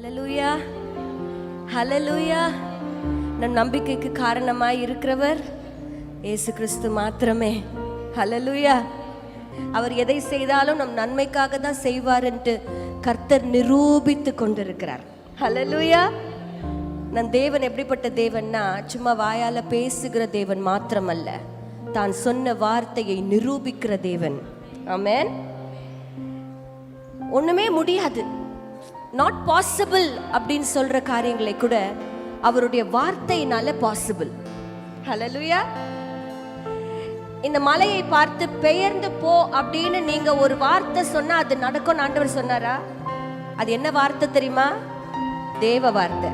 ஹல்லேலூயா, ஹல்லேலூயா. நம் நம்பிக்கைக்கு காரணமாய் இருக்கிறவர் இயேசு கிறிஸ்து மாத்திரமே. ஹல்லேலூயா. அவர் எதை செய்தாலும் நம் நன்மைக்காக தான் செய்வார் என்று கர்த்தர் நிரூபித்து கொண்டிருக்கிறார். ஹல்லேலூயா. நம் தேவன் எப்படிப்பட்ட தேவன்னா, சும்மா வாயால பேசுகிற தேவன் மாத்திரமல்ல, தான் சொன்ன வார்த்தையை நிரூபிக்கிற தேவன். ஆமென். ஒண்ணுமே முடியாது, நாட் பாசிபிள் அப்படின்னு சொல்ற காரியங்களை கூட அவருடைய வார்த்தையினால பாசிபிள். ஹல்லேலூயா. இந்த மலையை பார்த்து பெயர்ந்து போ அப்படின்னு நீங்க ஒரு வார்த்தை சொன்னா அது நடக்கும் ஆண்டவர் சொன்னாரா? அது என்ன வார்த்தை தெரியுமா? தேவ வார்த்தை.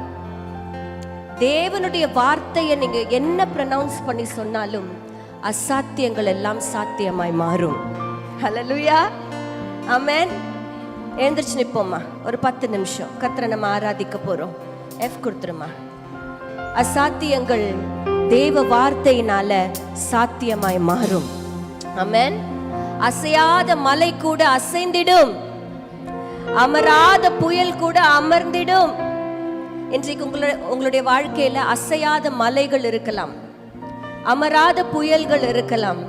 தேவனுடைய வார்த்தையை நீங்க என்ன ப்ரொனவுன்ஸ் பண்ணி சொன்னாலும் அசாத்தியங்கள் எல்லாம் சாத்தியமாய் மாறும். ஹல்லேலூயா, ஆமென். எழுந்திரிச்சு நிப்போம்மா, ஒரு 10 நிமிஷம் கர்த்தரை நம்ம ஆராதிக்க போறோம். எஃப் கொடுத்துருமா. அசாத்தியங்கள் தேவ வார்த்தையினால சாத்தியமாய் மாறும். ஆமென். அசையாத மலை கூட அசைந்திடும், அமராத புயல் கூட அமர்ந்திடும். இன்றைக்கு உங்களுடைய வாழ்க்கையில அசையாத மலைகள் இருக்கலாம், அமராத புயல்கள் இருக்கலாம்.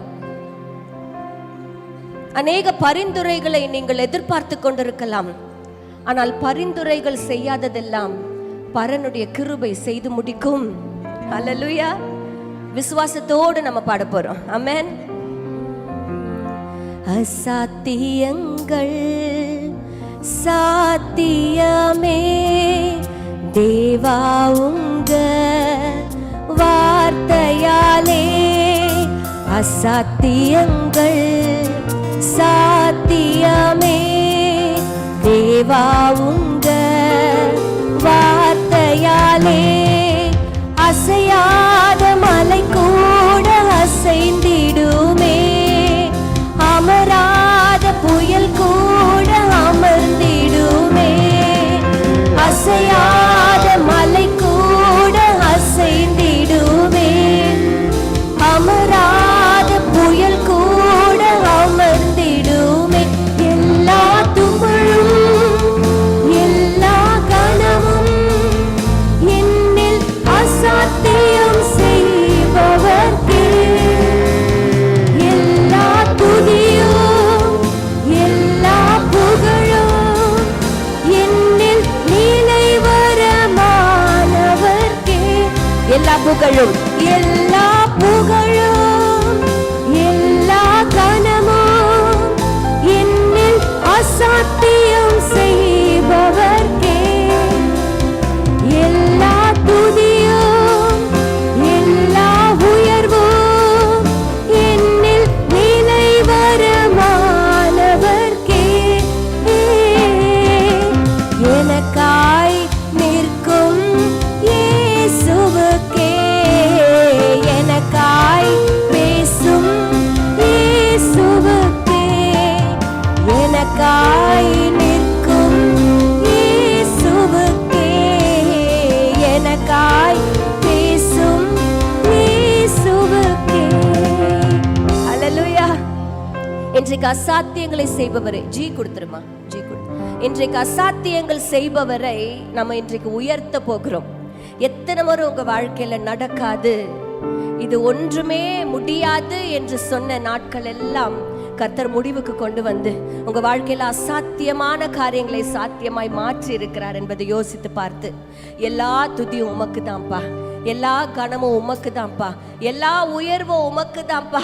அநேக பரிந்துரைகளை நீங்கள் எதிர்பார்த்து கொண்டிருக்கலாம். ஆனால் பரிந்துரைகள் செய்யாததெல்லாம் பரனுடைய கிருபை செய்து முடிக்கும். ஹல்லேலூயா. விசுவாசத்தோடு நம்ம பாட போறோம். ஆமென். அசாத்தியங்கள் சாத்தியமே தேவா உங்க வார்த்தையாலே. அசாத்தியங்கள் சாத்தியமே தேவா உங்க வார்த்தையாலே. அசையாத மலை கூட அசைந்திடுமே, அமராத புயல் கூட அமர்ந்திடுமே. அசையாத மலை கூட அசைந்திடுமே, அமராத புயல் கூட அமர்ந்திடுமே. எல்லா துகளும் எல்லா கனமும் என்னில் அசாத்தியம் செய்பவர்க்கே எல்லா துதியும் எல்லா புகழும் என்னில் நிலைவரமானவர்க்கே. எல்லா புகழும் எல்லா புகழும் எல்லா கனமும் என்னில் அசாத்தியம் செய்பவர்க்கே. எல்லா துதியும் எல்லா உயர்வும் என்னில் நிலைவரமானவர்க்கே. எனக்காய் நிற்கும் இயேசுவுக்கே, எனக்காய் பேசும் இயேசுவுக்கே, எனக்காய் நிற்கும் இயேசுவுக்கே, எனக்காய் பேசும் இயேசுவுக்கே. ஹல்லேலூயா. இன்றைக்கு அசாத்தியங்களை செய்பவரை ஜி கொடுத்துருமா, ஜி கொடு. இன்றைக்கு அசாத்தியங்கள் செய்பவரை நம்ம இன்றைக்கு உயர்த்த போகிறோம். எத்தனை முறை உங்க வாழ்க்கையில நடக்காது, இது ஒன்றுமே முடியாது என்று சொன்ன நாட்கள் எல்லாம் கர்த்தர் முடிவுக்கு கொண்டு வந்து உங்க வாழ்க்கையில அசாத்தியமான காரியங்களை சாத்தியமாய் மாற்றி இருக்கிறார் என்பதை யோசித்து பார்த்து, எல்லா துதியும் உமக்கு தான்ப்பா, எல்லா கனமும் உமக்கு தான்ப்பா, எல்லா உயர்வும் உமக்கு தான்ப்பா.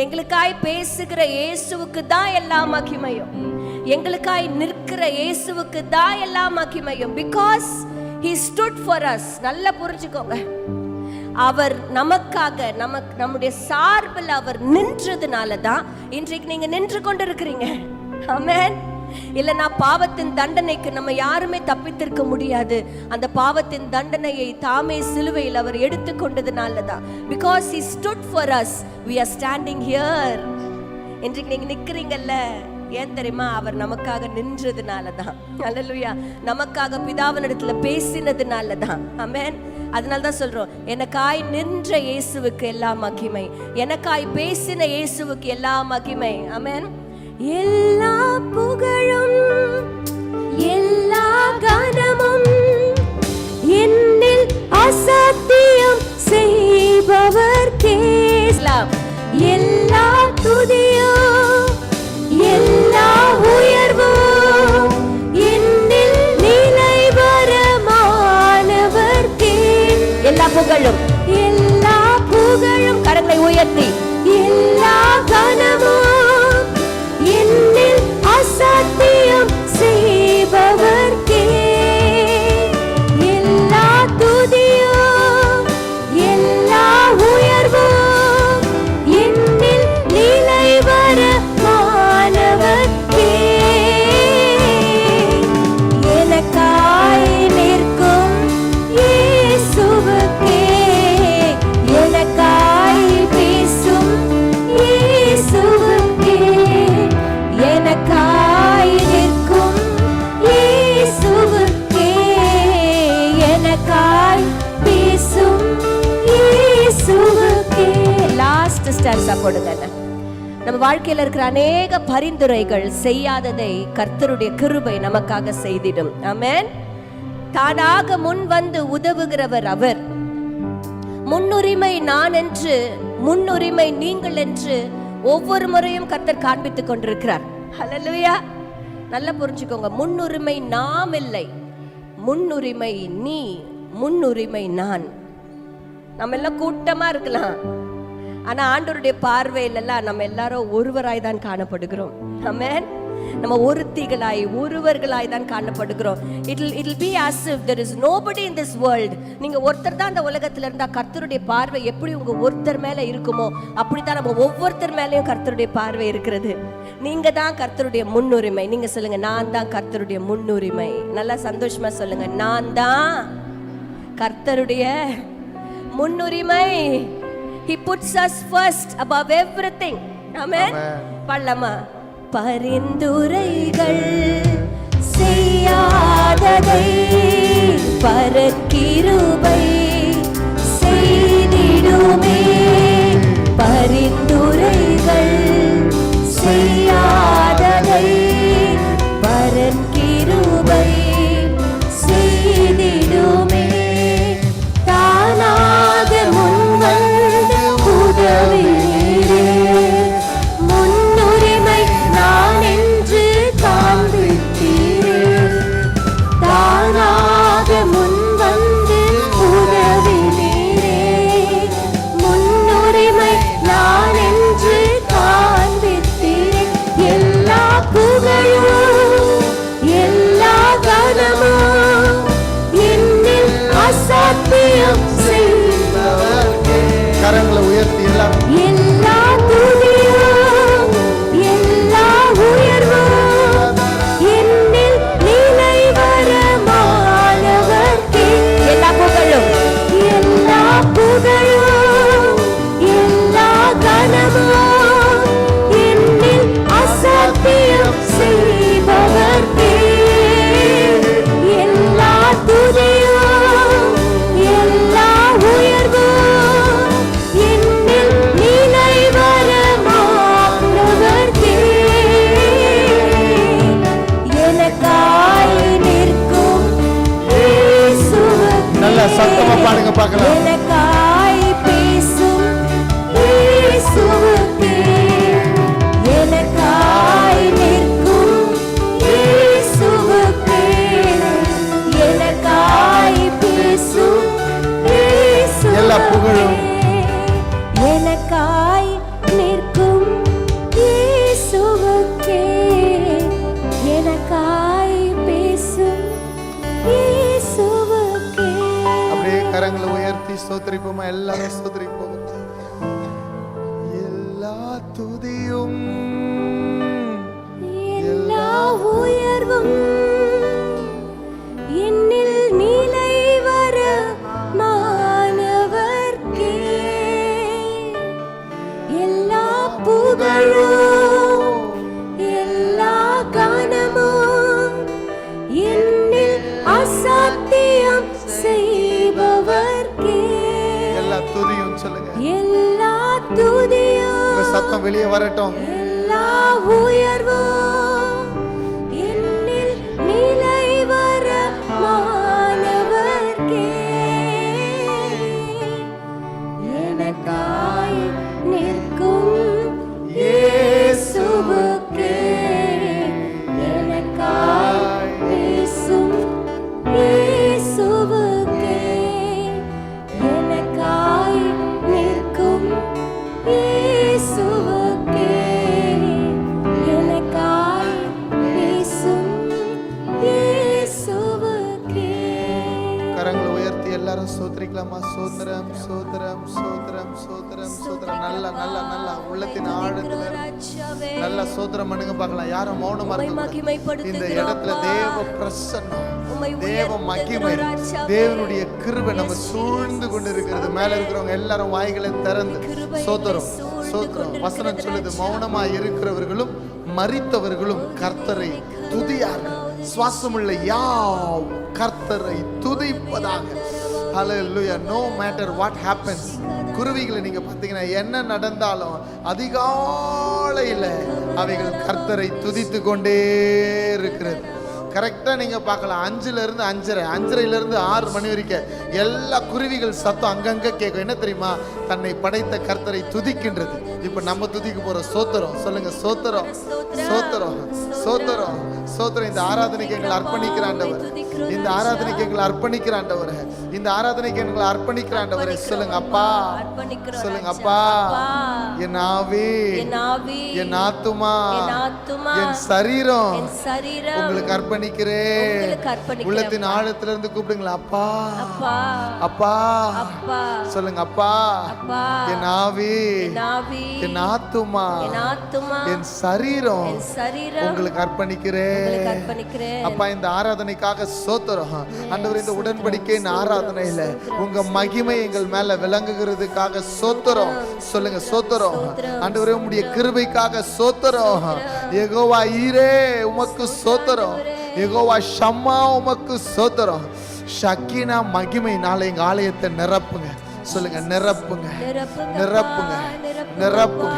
எங்களுக்காய் பேசுகிற இயேசுவுக்கு தான் எல்லா மகிமையும், எங்களுக்காய் நிற்கிற இயேசுவுக்கு தான் எல்லா மகிமையும். Because he stood for us. நல்லா புரிஞ்சுக்கோங்க, அவர் நமக்காக நம்முடைய சார்பில் அவர் நின்றதுனால தான் இன்றைக்கு நீங்க நின்று கொண்டிருக்கிறீங்க. ஆமென். இல்லைன்னா பாவத்தின் தண்டனைக்கு நம்ம யாருமே தப்பித்திருக்க முடியாது. அந்த பாவத்தின் தண்டனையை தாமே சிலுவையில் அவர் எடுத்துக்கொண்டதுனால தான். Because he stood for us, we are standing here. இன்றைக்கு நீங்க நிக்கிறீங்கல்ல, ஏன் தெரியுமா? அவர் நமக்காக நின்றதுனால தான். ஹல்லேலூயா. நமக்காக பிதாவினிடத்துல பேசினதுனால தான். ஆமென். அதனால தான் சொல்றோம், எனக்காய் நின்ற இயேசுவுக்கு எல்லா மகிமை, எனக்காய் பேசின இயேசுவுக்கு எல்லா மகிமை. ஆமென். எல்லா புகழும் எல்லா கனமும் சான்ஸா போடுங்க. நம்ம வாழ்க்கையில இருக்கிற அநேக பரிந்துரைகள் செய்யாததை கர்த்தருடைய கிருபை நமக்காக செய்திடும். ஆமென். தானாக முன் வந்து உதவுகிறவர் அவர். முன்னுரிமை நான் என்று, முன்னுரிமை நீங்கள் என்று ஒவ்வொரு முறையும் கர்த்தர் காண்பித்துக் கொண்டிருக்கிறார். ஹல்லேலூயா. நல்லா புரிஞ்சுக்கோங்க, முன்னுரிமை நாம் இல்லை, முன்னுரிமை நீ, முன்னுரிமை நான். நம்ம எல்லாம் கூட்டமா இருக்கலாம், ஆனா ஆண்டவருடைய பார்வையிலெல்லாம் நம்ம எல்லாரும் ஒருவராய் தான் காணப்படுகிறோம். ஆமென். நம்ம ஒருத்திகளாய் ஒருவர்களாய் தான் காணப்படுகிறோம். It'll be as if there is nobody in this world. நீங்க ஒருத்தர் தான் அந்த உலகத்துல இருந்தா கர்த்தருடைய பார்வை எப்படி உங்க ஒருத்தர் மேல இருக்குமோ அப்படித்தான் நம்ம ஒவ்வொருத்தர் மேலயும் கர்த்தருடைய பார்வை இருக்கிறது. நீங்க தான் கர்த்தருடைய முன்னுரிமை. நீங்க சொல்லுங்க, நான் தான் கர்த்தருடைய முன்னுரிமை. நல்லா சந்தோஷமா சொல்லுங்க, நான் தான் கர்த்தருடைய முன்னுரிமை. He puts us first above everything. Amen. பல்லமா. பரிந்துரைகள் செய்யாததை பரக்கிருபை செய்திடுமே. பரிந்துரைகள் செய்யாததை பரக்கிருபை செய்திடுமே. தானாக முன்வந்த உதவியே முன்னுரிமை நான் என்று காண்பித்தீரே. தானாக முன்வந்து உதவினீரே. முன்னுரிமை நான் என்று காண்பித்தீரே. எல்லா புகழும் எல்லா கனமும் என்னில் அசாத்தியம் செய்பவர். கரங்களை உயர்த்தி எல்லாரும் எல்லா துதியும் எல்லா உயர்வும் என்னில் நிலைவரமானவர்க்கே. எல்லா புகழும் எல்லா புகழும் எல்லா கனமும் என்னில் அசாத்தியம் செய்பவர்க்கே. எல்லா துதியும் எல்லா உயர்வும் என்னில் நிலைவரமானவர்க்கே. எனக்காய் நிற்கும் இயேசுவுக்கே. நல்லா சத்தமா பாடுங்க பார்க்கலாம். எனக்காய் பேசும் இயேசுவுக்கே. எனக்காய் நிற்கும் இயேசுவுக்கே. எனக்காய் பேசும் இயேசுவுக்கே. எல்லா புகழும் எனக்காய் நிற்கும் இயேசுவுக்கே. எனக்காய் பேசும் இயேசுவுக்கே. அப்படியே கரங்களை உயர்த்தி ஸ்தோத்திரிப்போமா? எல்லாரும் ஸ்தோத்திரிப்போம். எல்லா துதியும் எல்லா உயர்வும் என்னில் நிலைவரமானவர்க்கே. எல்லா புகழும் எல்லா கனமும் என்னில் அசாத்தியம் செய்பவர்க்கே. எல்லா துதியும் சொல்லுங்க. எல்லா துதியும் உங்க சத்தம் வெளியே வரட்டும். எல்லா உயர்வும் என்னில் நிலைவரமானவர்க்கே. எனக்காய் நிற்கும் இயேசுவுக்கே. எனக்காய் பேசும் இயேசுவுக்கே. எனக்காய் நிற்கும் இயேசுவுக்கே. எனக்காய் பேசும் இயேசுவுக்கே. கரங்களை உயர்த்தி எல்லாரும் ஸ்தோத்திரிக்கலாமா? சோத்திரம் சோத்திரம் சோத்திரம் சோத்திரம் சோத்திரம். நல்ல நல்ல நல்ல உள்ளத்தின் ஆழத்துல நல்ல சோத்திரம் பண்ணுங்க பார்க்கலாம். யாரும் மௌனமா இருக்க. இந்த இடத்துல தேவ பிரசன்னம், தேவ மகிமை, தேவனுடைய கிருபை நம்ம சூழ்ந்து கொண்டு இருக்கிறது. மேல இருக்கிறவங்க எல்லாரும் வாய்களை திறந்து சோத்திரம் சோத்திரம். வசனம் சொல்லுது, மௌனமா இருக்கிறவர்களும் மரித்தவர்களும் கர்த்தரை துதியார்கள். சுவாசமுள்ள யாவ் கர்த்தரை துதிப்பதாக. Hallelujah. No matter what happens. குருவிகளை நீங்க பார்த்தீங்கன்னா என்ன நடந்தாலும் அதிகாலையில் அவைகள் கர்த்தரை துதித்து கொண்டே இருக்கிறது. கரெக்டாக நீங்கள் பார்க்கலாம் 5லேருந்து 5:30, 5:30லேருந்து 6 மணி வரைக்கும் எல்லா குருவிகள் சத்தம் அங்கங்கே கேட்கும். என்ன தெரியுமா? தன்னை படைத்த கர்த்தரை துதிக்கின்றது. இப்போ நம்ம துதிக்க போகிற சோத்திரம். சொல்லுங்க, சோத்திரம், சோத்திரம், சோத்திரம், சோத்திரம். இந்த ஆராதனைக்கு எங்களை அர்ப்பணிக்கிற ஆண்டவர், இந்த ஆராதனைக்கு எங்களை அர்ப்பணிக்கிற ஆண்டவர், இந்த ஆராதனைக்கு எங்களை அர்ப்பணிக்கிற ஆண்டவர். சொல்லுங்க அப்பா, சொல்லுங்க அப்பா. என் ஆவி, என் ஆத்துமா, என் சரீரம் உங்களுக்கு அர்ப்பணிக்கிறேன். உள்ளத்தின் ஆழத்திலிருந்து கூப்பிடுங்களா, அப்பா, அப்பா. சொல்லுங்க அப்பா. என் ஆவி, என் ஆத்துமா, என் சரீரம் உங்களுக்கு அர்ப்பணிக்கிறேன். அப்பா, இந்த ஆராதனைக்காக சோத்திரம் ஆண்டவர். இந்த உடன்படிக்கையின் ஆராதனையில உங்க மகிமை எங்கள் மேல விளங்குகிறதுக்காக சோத்திரம். சொல்லுங்க, சோத்திரம் ஆண்டவரே. உம்முடைய கிருபைக்காக சோத்திரம். யெகோவா ஈரே உமக்கு சோத்திரம். யெகோவா ஷம்மா உமக்கு சோத்திரம். ஷக்கீனா மகிமையினால எங்க ஆலயத்தை நிரப்புங்க. சொல்லுங்க, நிரப்புங்க, நிரப்புங்க, நிரப்புங்க.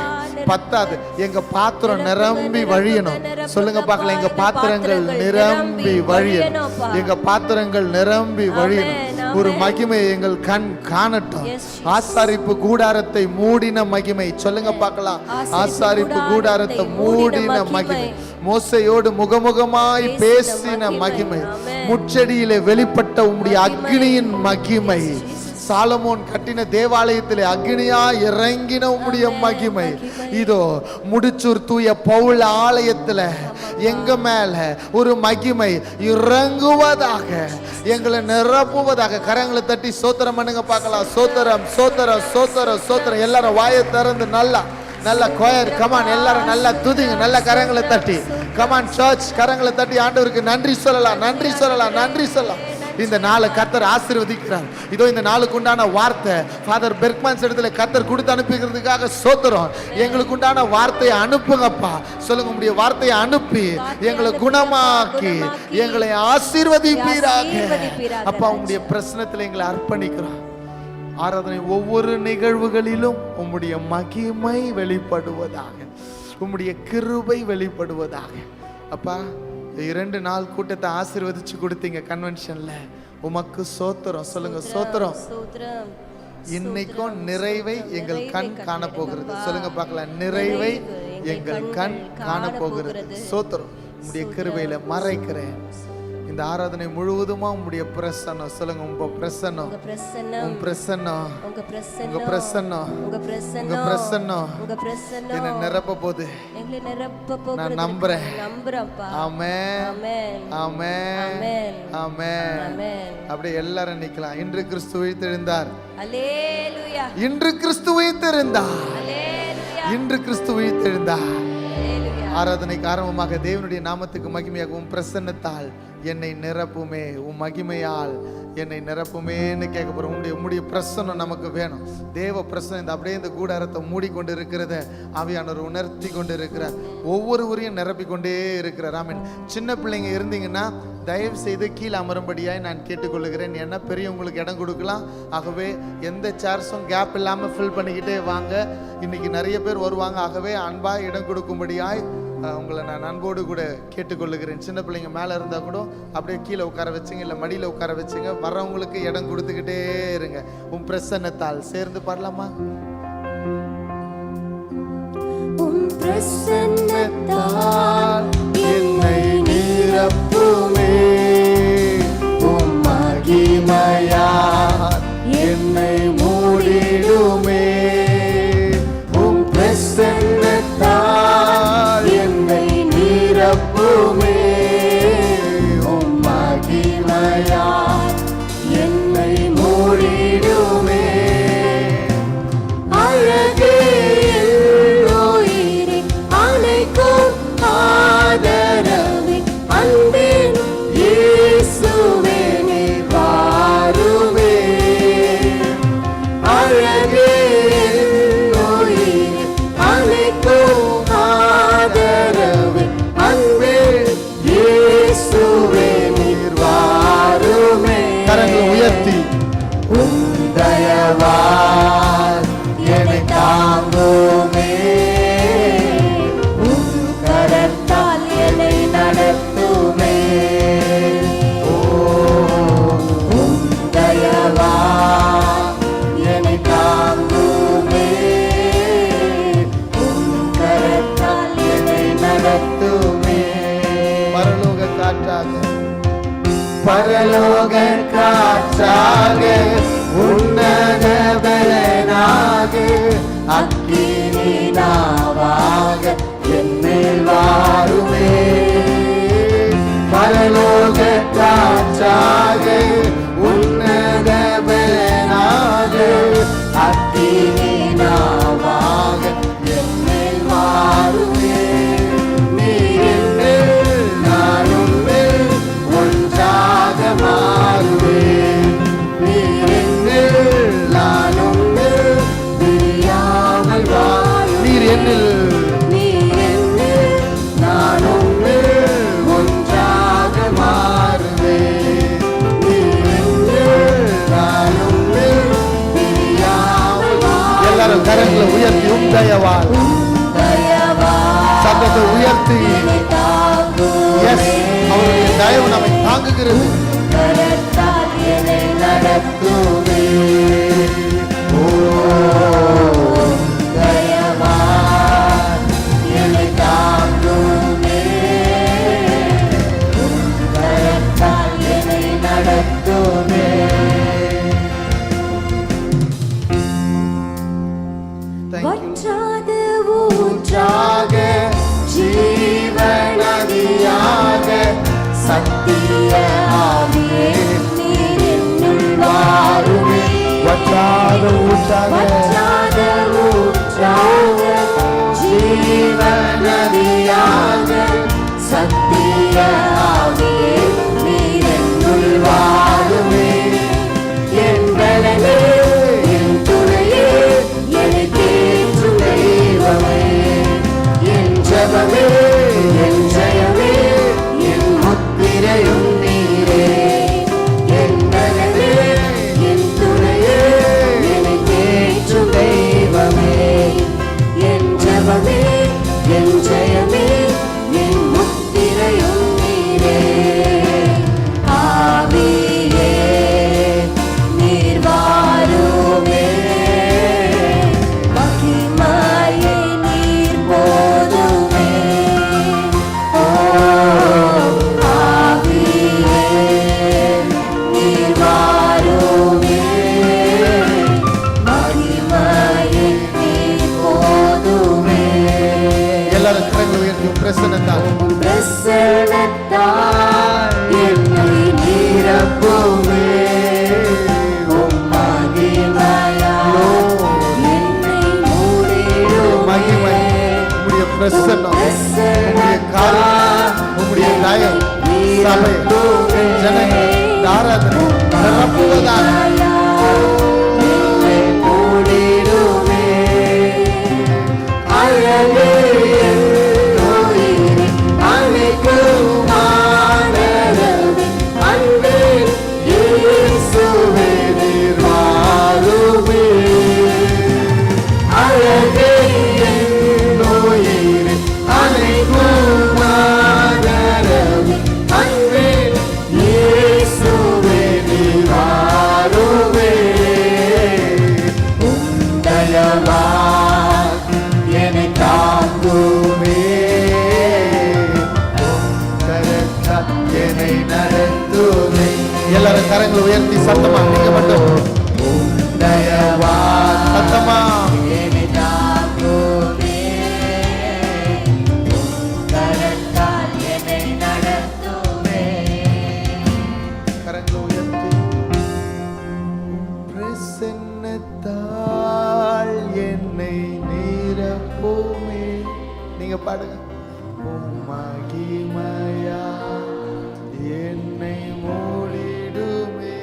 பத்தாது, எங்க பாத்திரம் நிரம்பி வழியணும். சொல்லுங்க பார்க்கலாம், எங்க பாத்திரங்கள் நிரம்பி வழியணும். எங்க பாத்திரங்கள் நிரம்பி வழியணும். ஒரு மகிமை எங்கள் கண் காணட்டும். ஆசாரிப்பு கூடாரத்தை மூடின மகிமை. சொல்லுங்க பார்க்கலாம், ஆசாரிப்பு கூடாரத்தை மூடின மகிமை. மோசையோடு முகமுகமாய் பேசின மகிமை. முச்செடியிலே வெளிப்பட்ட உம்முடைய அக்னியின் மகிமை. சாலமோன் கட்டின தேவாலயத்திலே அக்னியா இறங்கின உம்முடைய மகிமை. இதோ முடிச்சூர் தூய பவுல் ஆலயத்துல எங்க மேல ஒரு மகிமை இறங்குவதாக, எங்களை நிரப்புவதாக. கரங்களை தட்டி சோத்திரம் பண்ணுங்க பார்க்கலாம். சோத்திரம், சோத்திரம், சோத்திரம், சோத்திரம். எல்லாரும் வாயை திறந்து நல்ல கோயர் கமான், எல்லாரும் நல்லா துதிங்க. நல்ல கரங்களை தட்டி கமான் சர்ச், கரங்களை தட்டி ஆண்டவருக்கு நன்றி சொல்லலாம், நன்றி சொல்லலாம், நன்றி சொல்லலாம். இந்த நாளை கர்த்தர் ஆசீர்வதிக்கிறார். இதோ இந்த நாளுக்கு உண்டான வார்த்தை ஃபாதர் பெர்க்மன்ஸ் இடத்துல கர்த்தர் கொடுத்து அனுப்பிக்கிறதுக்காக சோத்திரம். எங்களுக்கு உண்டான வார்த்தையை அனுப்புங்கப்பா. சொல்லுங்க, உங்களுடைய வார்த்தையை அனுப்பி எங்களை குணமாக்கி எங்களை ஆசீர்வதிப்பீராக. அப்பா, உங்களுடைய பிரசனத்தில் எங்களை அர்ப்பணிக்கிறோம். ஆராதனை ஒவ்வொரு நிகழ்வுகளிலும் உம்முடைய மகிமை வெளிப்படுவதாக, உம்முடைய கிருபை வெளிப்படுவதாக. அப்பா, 2 நாள் கூட்டத்தை ஆசீர்வதிச்சு கொடுத்தீங்க கன்வென்ஷன்ல. உமக்கு சோத்திரம். சொல்லுங்க, சோத்திரம். இன்னைக்கும் நிறைவை எங்கள் கண் காண போகிறது. சொல்லுங்க பார்க்கலாம், நிறைவை எங்கள் கண் காண போகிறது. சோத்திரம். உம்முடைய கிருபையில மறைக்கிறேன் இந்த ஆராதனை முழுவதுமா உம்முடைய பிரசன்னம். சொல்லுங்க, உங்க பிரசன்னம், உங்க பிரசன்னம், உங்க பிரசன்னம், உங்க பிரசன்னம், உங்க பிரசன்னம் என்ன நிரப்ப போகுது. எங்களை நிரப்ப போகுது. நான் நம்புறேன், நம்புறேன்ப்பா. ஆமென், ஆமென், ஆமென், ஆமென். அப்படியே எல்லாரும் நிக்கலாம். இன்று கிறிஸ்து உயிர்த்தெழுந்தார். அல்லேலூயா. இன்று கிறிஸ்து உயிர்த்தெழுந்தார். அல்லேலூயா. இன்று கிறிஸ்து உயிர்த்தெழுந்தார். ஆராதனைக்கு ஆரம்பமாக தேவனுடைய நாமத்துக்கு மகிமையாக உம் பிரசன்னத்தால் என்னை நிரப்புமே, உம் மகிமையால் என்னை நிரப்புமேன்னு கேட்க போறோம். உம்முடைய பிரசன்னம் நமக்கு வேணும். தேவ பிரசன்னம் இந்த அப்படியே இந்த கூடாரத்தை மூடிக்கொண்டு இருக்கிறத ஆவியானவர் உணர்த்தி கொண்டு இருக்கிறார். ஒவ்வொருவரையும் நிரப்பி கொண்டே இருக்கிறார். ஆமென். சின்ன பிள்ளைங்க இருந்தீங்கன்னா தயவு செய்து கீழே அமரும்படியாய் நான் கேட்டுக்கொள்ளுகிறேன். ஏன்னா பெரியவங்களுக்கு இடம் கொடுக்கலாம். ஆகவே எந்த சேர்ஸும் கேப் இல்லாமல் ஃபில் பண்ணிக்கிட்டே வாங்க. இன்னைக்கு நிறைய பேர் வருவாங்க. ஆகவே அன்பாக இடம் கொடுக்கும்படியாய் உங்களை நான் அன்போடு கூட கேட்டுக்கொள்ளுகிறேன். சின்ன பிள்ளைங்க மேலே இருந்தால் கூட அப்படியே கீழே உட்கார வச்சுங்க, இல்லை மடியில் உட்கார வச்சுங்க. வர்றவங்களுக்கு இடம் கொடுத்துக்கிட்டே இருங்க. உன் பிரசன்னத்தால் சேர்ந்து பாடலாமா? உன் பிரசன்னத்தால் என்னை நிரப்புமே, உம் மகிமையால் என்னை மூடிடுமே. உம் பிரசன்னத்தால் என்னை நிரப்புமே, உம் மகிமையால் என்னை மூடிடுமே. அழகே உயிரே அனைக்கும் ஆதரவே அன்பின் இயேசுவே நீர் வாருமே. அழகே உயிரே அனைக்கும் ஆதரவே அன்பின் இயேசுவே நீர் வாருமே. பரலோக காற்றாக உன்னத பலனாக அக்கினி நாவாக என்னில் வாருமே. பரலோக காற்றாக உன்னத பலனாக அக்கினி நாவாக என்னில் வாருமே. நீ என்னில் நான் உன்னில் ஒன்றாக மாறுவேன். நீ என்னில் நான் உன்னில் பிரியாமல் வாழ்வேன். நீர் என்னில் நான் உன்னில் ஒன்றாக மாறுவேன். நீர் என்னில் நான் உன்னில் பிரியாமல் வாழ்வேன். எல்லாரும் கரங்களை உயர்த்தி உந்தயவாள் சத்தத்தை உயர்த்தி எஸ் அவருடைய தயவு நம்மை தாங்குகிறது. நடத்துவே ஓ தயவான் என்னை தாங்குமே. கரத்தால் என்னை நடத்துவே. வற்றாத ஊற்றாக ஜீவநதியாக சத்திய ஆவியே நீர் என்னுள் வாருமே. வற்றாத ஊற்றாக ஜீவநதியாக சத்திய ஆவியே நீர் என்னுள் வாருமே. என் பலனே என் துணையே என்னை தேற்றும் தெய்வமே. என் ஜெபமே என் ஜெயமே என் முத்திரையும் நீரே. என் பலனே என் துணையே என்னை தேற்றும் தெய்வமே. என் ஜெபமே என் ஜெயமே என் முத்திரையும் நீரே. ஆவியே நீர் வாருமே. மகிமையே நீர் போதுமே. ஓ ஆவியே நீர் வாருமே. மகிமையே நீர் போதுமே. எல்லாரும் கரங்களை உயர்த்தி பிரசன்னத்தால் பிரசன்னத்தால் என்னை நிரப்புமே. உம் மகிமையால் என்னை மூடிடுமே. மகிமை உம்முடைய பிரசன்னம் உம்முடைய காரியம் உம்முடைய தயவு சபை ஜனங்கள் ஆராதனை நிரப்புவதாக என்னை மூடிடுமே. அழகே என் உயிரே, அணைக்குமானவரே, அன்பே இயேசுவே நீர் வாருமே. அழகே என் உயிரே, அணைக்குமானவரே, அன்பே இயேசுவே நீர் வாருமே. தயவால் என்னை தாங்குமே. கரத்தால் என்னை நடத்துமே. எல்லாரும் கரங்களை உயர்த்தி சத்தமா நீங்க மட்டும் தயவால் சத்தமா என்னை தாங்குமே. கரத்தால் என்னை நடத்துமே. கரங்களை உயர்த்தி பிரசன்னத்தால் என்னை நிரப்புமே. நீங்க பாடுங்க. உம் மகிமையா என்னை மூடிடுமே.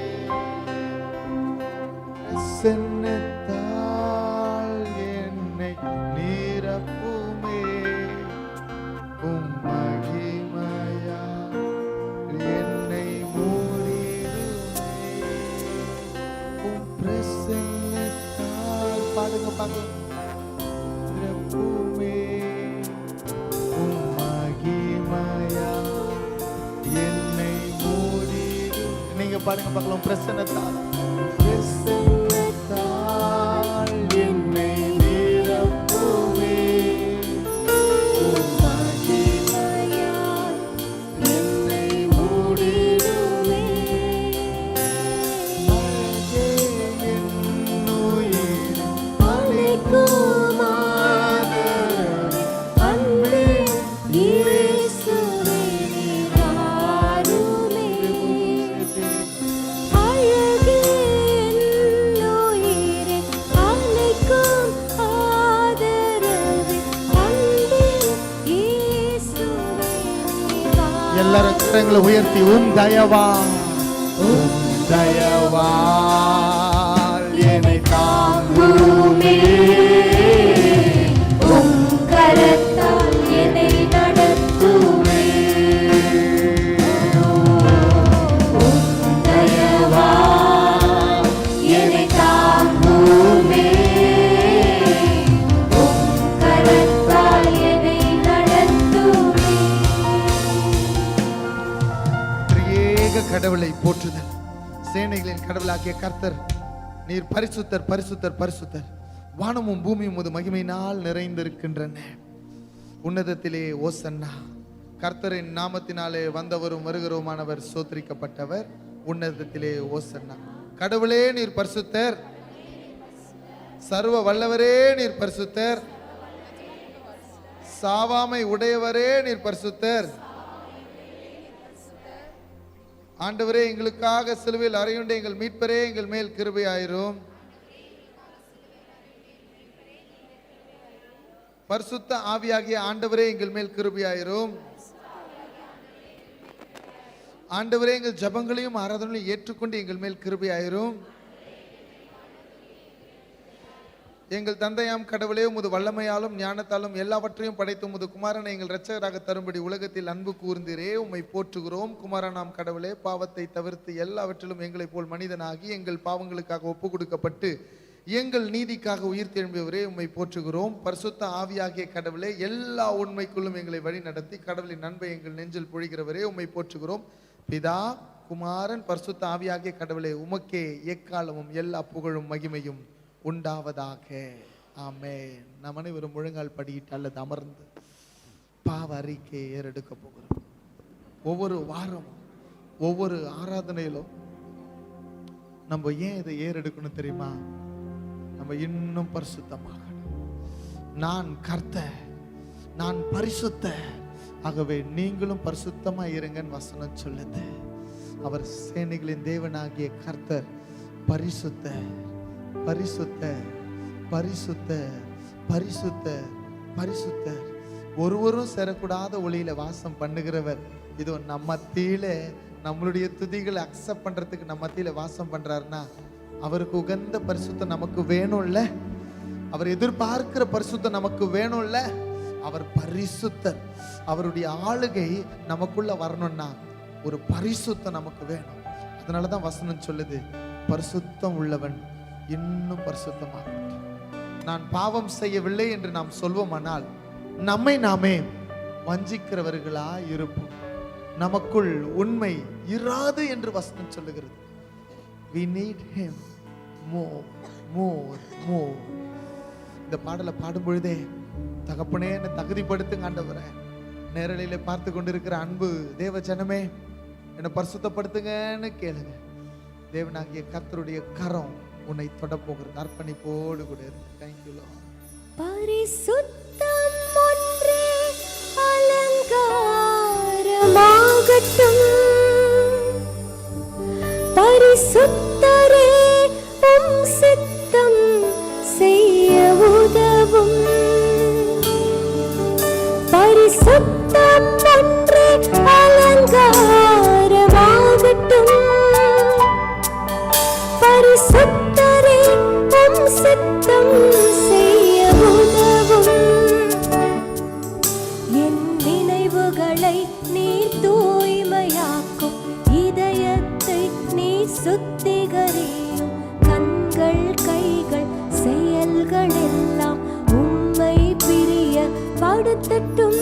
பிரசன்னத்தால் என்னை நிரப்புமே. உம் மகிமையா என்னை மூடிடுமே. உம் பிரசன்னத்தால் பாடுங்க பாடுங்க. நிரப்புமே. உம் மகிமையா என்னை மூடிடும். நீங்க பாடுங்க பார்க்கலாம். பிரசன்னத்தால் பிரசன்னத்தால் என்னை நிரப்புமே. உம் மகிமையால் என்னை மூடிடுமே. கரங்களை உயர்த்தி உம் தயவால் என்னை தாங்குமே, உம் கரத்தால் என்னை நடத்துமே, உம் தயவால் என்னை தாங்குமே, உம் கரத்தால் என்னை நடத்துமே. திரியேக கடவுளை போற்றுதல். சேனைகளின் கடவுளாகிய கர்த்தர் நீர் பரிசுத்தர் பரிசுத்தர் பரிசுத்தர். வானமும் பூமியும் உமது மகிமையினால் நிறைந்திருக்கின்றன. உன்னதத்திலே ஓசன்னா. கர்த்தரின் நாமத்தினாலே வந்தவரும் வருகிறோமானவர் சோத்திரிக்கப்பட்டவர். உன்னதத்திலே ஓசன்னா. கடவுளே நீர் பரிசுத்தர், சர்வ வல்லவரே நீர் பரிசுத்தர், சாவாமை உடையவரே நீர் பரிசுத்தர். ஆண்டவரே, எங்களுக்காக சிலுவையில் அறையுண்ட எங்கள் மீட்பரே, எங்கள் மேல் கிருபையாயிரும். பரிசுத்த ஆவியாகிய ஆண்டவரே, எங்கள் மேல் கிருபையாயிரும். ஆண்டவரே, எங்கள் ஜெபங்களையும் ஆராதனையும் ஏற்றுக்கொண்டு எங்கள் மேல் கிருபையாயிரும். எங்கள் தந்தையாம் கடவுளே, உமது வல்லமையாலும் ஞானத்தாலும் எல்லாவற்றையும் படைத்து உமது குமாரனை எங்கள் இரட்சகராக தரும்படி உலகத்தில் அன்பு கூர்ந்தீரே, உம்மை போற்றுகிறோம். குமாரனாம் கடவுளே, பாவத்தை தவிர்த்து எல்லாவற்றிலும் எங்களைப் போல் மனிதனாகி எங்கள் பாவங்களுக்காக ஒப்பு கொடுக்கப்பட்டு எங்கள் நீதிக்காக உயிர் தெழும்பியவரே, உம்மை போற்றுகிறோம். பரிசுத்த ஆவியாகிய கடவுளே, எல்லா உண்மைக்குள்ளும் எங்களை வழி நடத்தி கடவுளின் அன்பை எங்கள் நெஞ்சில் பொழிகிறவரே, உம்மை போற்றுகிறோம். பிதா, குமாரன், பரிசுத்த ஆவியாகிய கடவுளே, உமக்கே எக்காலமும் எல்லா புகழும் மகிமையும் உண்டாவதாக. ஆமென். நம் அனைவரும் முழங்கால் படியிட்டு அல்லது அமர்ந்து பாவ அறிக்கை ஏறெடுக்க போகிறோம். ஒவ்வொரு வாரமும் ஒவ்வொரு ஆராதனையிலும் நம்ம ஏன் இதை ஏறெடுக்கணும் தெரியுமா? நம்ம இன்னும் பரிசுத்தமாகணும். நான் கர்த்தர், நான் பரிசுத்த, ஆகவே நீங்களும் பரிசுத்தமா இருங்கன்னு வசனம் சொல்லுது. அவர் சேனைகளின் தேவனாகிய கர்த்தர் பரிசுத்த பரிசுத்த பரிசுத்த பரிசுத்த பரிசுத்தர். ஒருவரும் சேரக்கூடாத ஒளியில வாசம் பண்ணுகிறவர். இதோ நம்ம மத்தியில நம்மளுடைய துதிகளை அக்செப்ட் பண்றதுக்கு நம்ம மத்தியில வாசம் பண்றாருன்னா அவருக்கு உகந்த பரிசுத்தம் நமக்கு வேணும்ல. அவர் எதிர்பார்க்கிற பரிசுத்தம் நமக்கு வேணும்ல. அவர் பரிசுத்தர். அவருடைய ஆளுகை நமக்குள்ள வரணும்னா ஒரு பரிசுத்தம் நமக்கு வேணும். அதனாலதான் வசனம் சொல்லுது, பரிசுத்தம் உள்ளவன் இன்னும் பரிசுத்தமாக. நான் பாவம் செய்யவில்லை என்று நாம் சொல்வோமானால் நம்மை நாமே வஞ்சிக்கிறவர்களா இருப்போம். நமக்குள் உண்மை இராது என்று வசனம் சொல்லுகிறது. We need him more, more, more. இந்த பாடலை பாடும் பொழுதே, தகப்பனே என்னை தகுதிப்படுத்துங்க ஆண்டவரே. நேரலையில பார்த்து கொண்டிருக்கிற அன்பு தேவ ஜனமே, என்னை பரிசுத்தப்படுத்துங்கன்னு கேளுங்க. தேவனாகிய கர்த்தருடைய கரம் உன்னை தொட போகிறது. அர்ப்பணிப்போடு கூட இருக்கு. Thank you Lord. பரிசுத்தம் ஒன்றே அலங்காரமாகட்டும், பரிசுத்தரே உம் சித்தம் செய்ய உதவும். பரிசுத்தம் ஒன்றே அலங்காரமாகட்டும், பரிசுத்தரே உம் சித்தம் செய்ய உதவும். என் நினைவுகளை நீர் தூய்மையாக்கும், இதயத்தை நீர் சுத்திகரியும். கண்கள் கைகள் செயல்கள் எல்லாம் உம்மை பிரிய படுத்தட்டும்.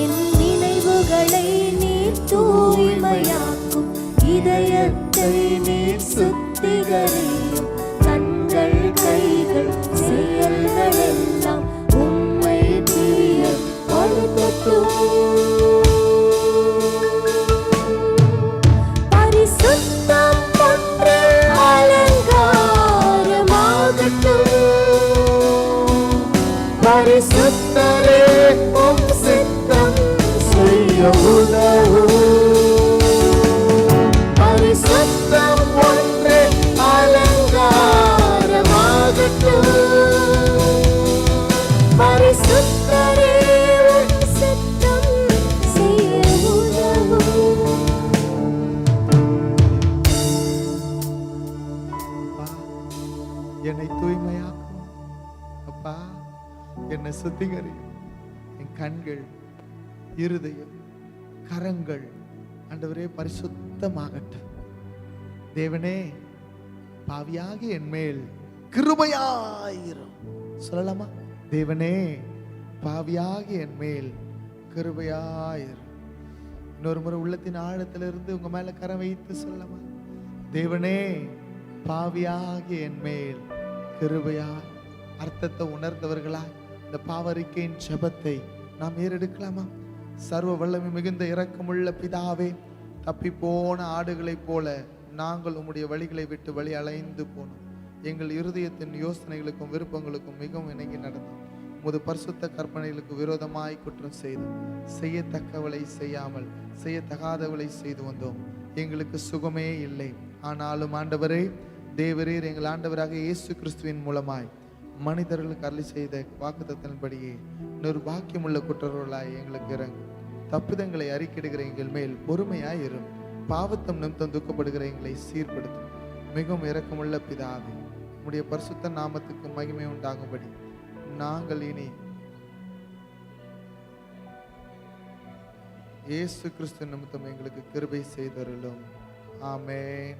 என் நினைவுகளை நீர் தூய்மையாக்கும், இதயத்தை நீர் சுத்திகரியும். கண்கள் கைகள் செயல்கள் எல்லாம் உம்மை பிரிய படுத்தட்டும். பரிசுத்தம் ஒன்றே அலங்காரமாகட்டும், பரிசுத்தரே உம் சித்தம் செய்ய உதவும். பரிசுத்தம் ஒன்றே அலங்காரமாகட்டும், என்னை சுத்திகரி. என் கண்கள், இருதயம், கரங்கள் ஆண்டவரே பரிசுத்தமாகட்டும். தேவனே, பாவியாகி என் மேல் கிருபையாயிரும். சொல்லலாமா? தேவனே, பாவியாகி என் மேல் கிருபையாயிரும். இன்னொரு முறை உள்ளத்தின் ஆழத்திலிருந்து உங்க மேல கரம் வைத்து சொல்லலாமா? தேவனே, பாவியாகி என் மேல் கிருபையாய். அர்த்தத்தை உணர்ந்தவர்களா இந்த பாவரிக்கையின் ஜெபத்தை நாம் ஏறெடுக்கலாமா? சர்வ வல்லமை மிகுந்த இரக்கமுள்ள பிதாவே, தப்பி போன ஆடுகளைப் போல நாங்கள் உம்முடைய வழிகளை விட்டு வழி அலைந்து போனோம். எங்கள் இருதயத்தின் யோசனைகளுக்கும் விருப்பங்களுக்கும் மிகவும் இணங்கி நடந்தோம். உமது பரிசுத்த கற்பனைகளுக்கு விரோதமாய் குற்றம் செய்தோம். செய்யத்தக்கவளை செய்யாமல் செய்யத்தகாதவளை செய்து வந்தோம். எங்களுக்கு சுகமே இல்லை. ஆனாலும் ஆண்டவரே, தேவரீர் எங்கள் ஆண்டவராக இயேசு கிறிஸ்துவின் மூலமாய் மனிதர்களுக்கு அருளி செய்த வாக்குத்தத்தின்படியே நிர்பாக்கியமுள்ள குற்றவாளிகளாய் எங்களுக்கு இறங்கும். தப்புதங்களை அறிக்கிடுகிற எங்கள் மேல் பொறுமையாய் இரும். பாவத்தம் நிமித்தம் துக்கப்படுகிற எங்களை சீர்படுத்தும். மிகவும் இரக்கமுள்ள பிதாவே, உம்முடைய பரிசுத்த நாமத்துக்கு மகிமை உண்டாகும்படி நாங்கள் இனி இயேசு கிறிஸ்து நிமித்தம் எங்களுக்கு கிருபை செய்தருளும். ஆமென்.